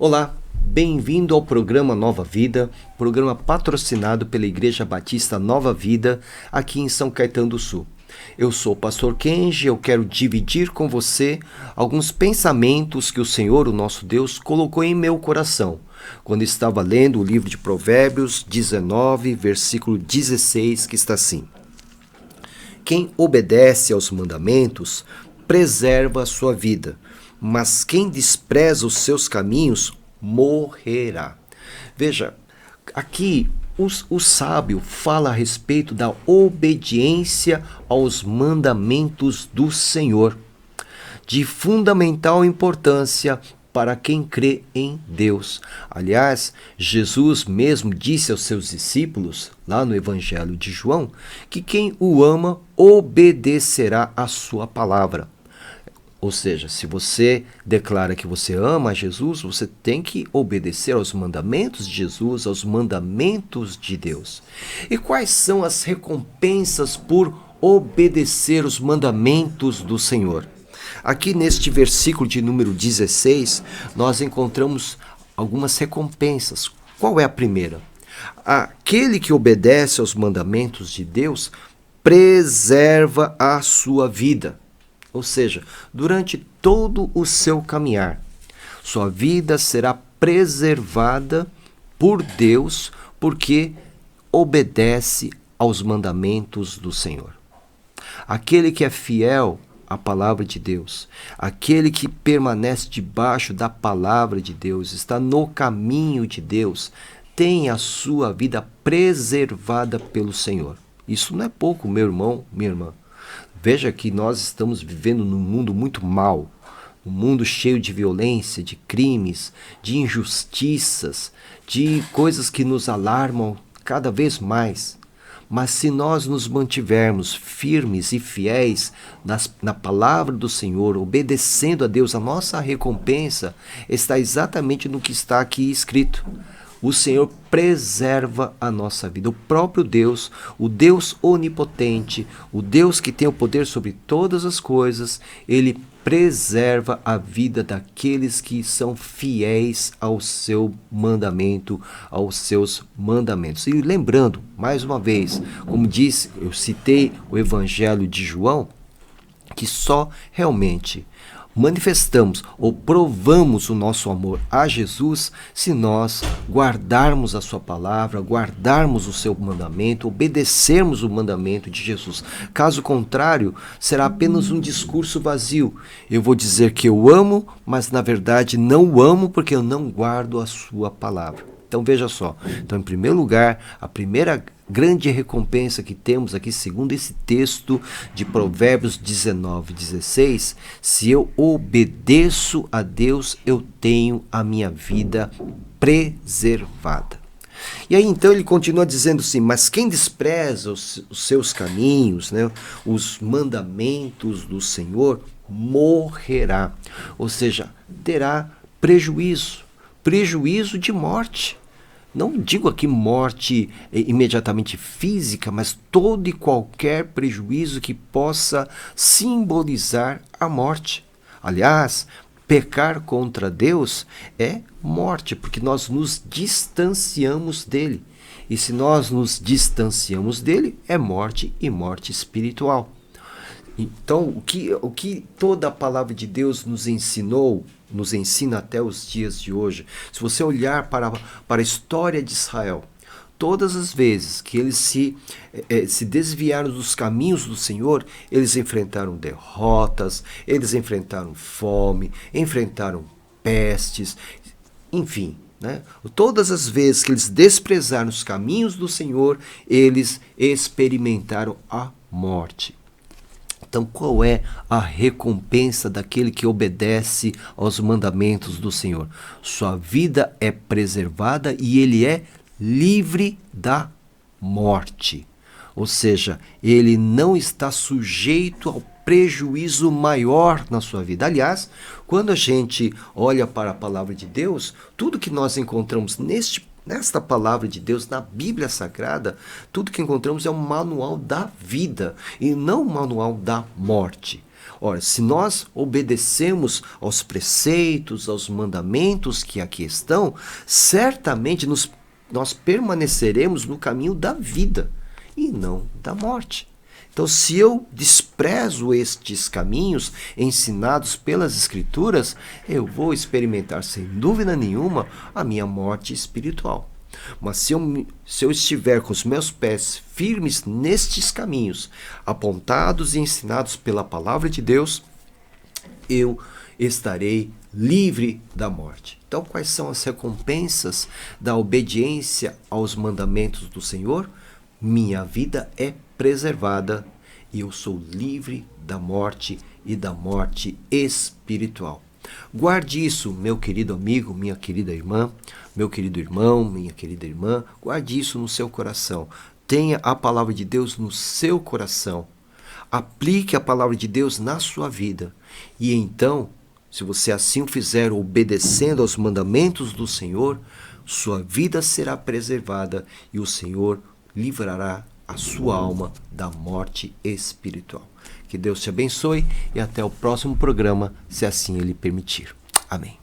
Olá, bem-vindo ao programa Nova Vida, programa patrocinado pela Igreja Batista Nova Vida, aqui em São Caetano do Sul. Eu sou o pastor Kenji e eu quero dividir com você alguns pensamentos que o Senhor, o nosso Deus, colocou em meu coração, quando estava lendo o livro de Provérbios 19, versículo 16, que está assim: Quem obedece aos mandamentos preserva a sua vida, mas quem despreza os seus caminhos morrerá. Veja, aqui o sábio fala a respeito da obediência aos mandamentos do Senhor, de fundamental importância para quem crê em Deus. Aliás, Jesus mesmo disse aos seus discípulos, lá no Evangelho de João, que quem o ama obedecerá à sua palavra. Ou seja, se você declara que você ama a Jesus, você tem que obedecer aos mandamentos de Jesus, aos mandamentos de Deus. E quais são as recompensas por obedecer os mandamentos do Senhor? Aqui neste versículo de número 16, nós encontramos algumas recompensas. Qual é a primeira? Aquele que obedece aos mandamentos de Deus preserva a sua vida. Ou seja, durante todo o seu caminhar, sua vida será preservada por Deus, porque obedece aos mandamentos do Senhor. Aquele que é fiel à palavra de Deus, aquele que permanece debaixo da palavra de Deus, está no caminho de Deus, tem a sua vida preservada pelo Senhor. Isso não é pouco, meu irmão, minha irmã. Veja que nós estamos vivendo num mundo muito mau, um mundo cheio de violência, de crimes, de injustiças, de coisas que nos alarmam cada vez mais. Mas se nós nos mantivermos firmes e fiéis na palavra do Senhor, obedecendo a Deus, a nossa recompensa está exatamente no que está aqui escrito. O Senhor preserva a nossa vida. O próprio Deus, o Deus onipotente, o Deus que tem o poder sobre todas as coisas, Ele preserva a vida daqueles que são fiéis ao seu mandamento, aos seus mandamentos. E lembrando, mais uma vez, como disse, eu citei o Evangelho de João, que só realmente manifestamos ou provamos o nosso amor a Jesus se nós guardarmos a sua palavra, guardarmos o seu mandamento, obedecermos o mandamento de Jesus. Caso contrário, será apenas um discurso vazio. Eu vou dizer que eu amo, mas na verdade não o amo porque eu não guardo a sua palavra. Então veja só, então em primeiro lugar, a primeira grande recompensa que temos aqui, segundo esse texto de Provérbios 19, 16, se eu obedeço a Deus, eu tenho a minha vida preservada. E aí então ele continua dizendo assim, mas quem despreza os seus caminhos, né, os mandamentos do Senhor, morrerá. Ou seja, terá prejuízo de morte. Não digo aqui morte imediatamente física, mas todo e qualquer prejuízo que possa simbolizar a morte. Aliás, pecar contra Deus é morte, porque nós nos distanciamos dele. E se nós nos distanciamos dele, é morte e morte espiritual. Então, o que toda a palavra de Deus nos ensinou, nos ensina até os dias de hoje, se você olhar para a história de Israel, todas as vezes que eles se desviaram dos caminhos do Senhor, eles enfrentaram derrotas, eles enfrentaram fome, enfrentaram pestes, enfim. Né? Todas as vezes que eles desprezaram os caminhos do Senhor, eles experimentaram a morte. Então, qual é a recompensa daquele que obedece aos mandamentos do Senhor? Sua vida é preservada e ele é livre da morte. Ou seja, ele não está sujeito ao prejuízo maior na sua vida. Aliás, quando a gente olha para a palavra de Deus, tudo que nós encontramos nesta palavra de Deus, na Bíblia Sagrada, tudo que encontramos é um manual da vida e não um manual da morte. Ora, se nós obedecemos aos preceitos, aos mandamentos que aqui estão, certamente nós permaneceremos no caminho da vida e não da morte. Então, se eu desprezo estes caminhos ensinados pelas Escrituras, eu vou experimentar, sem dúvida nenhuma, a minha morte espiritual. Mas se eu estiver com os meus pés firmes nestes caminhos, apontados e ensinados pela palavra de Deus, eu estarei livre da morte. Então, quais são as recompensas da obediência aos mandamentos do Senhor? Minha vida é preservada e eu sou livre da morte e da morte espiritual. Guarde isso, meu querido amigo, minha querida irmã, meu querido irmão, minha querida irmã, guarde isso no seu coração. Tenha a palavra de Deus no seu coração. Aplique a palavra de Deus na sua vida. E então, se você assim o fizer, obedecendo aos mandamentos do Senhor, sua vida será preservada e o Senhor livrará a sua alma da morte espiritual. Que Deus te abençoe e até o próximo programa, se assim Ele permitir. Amém.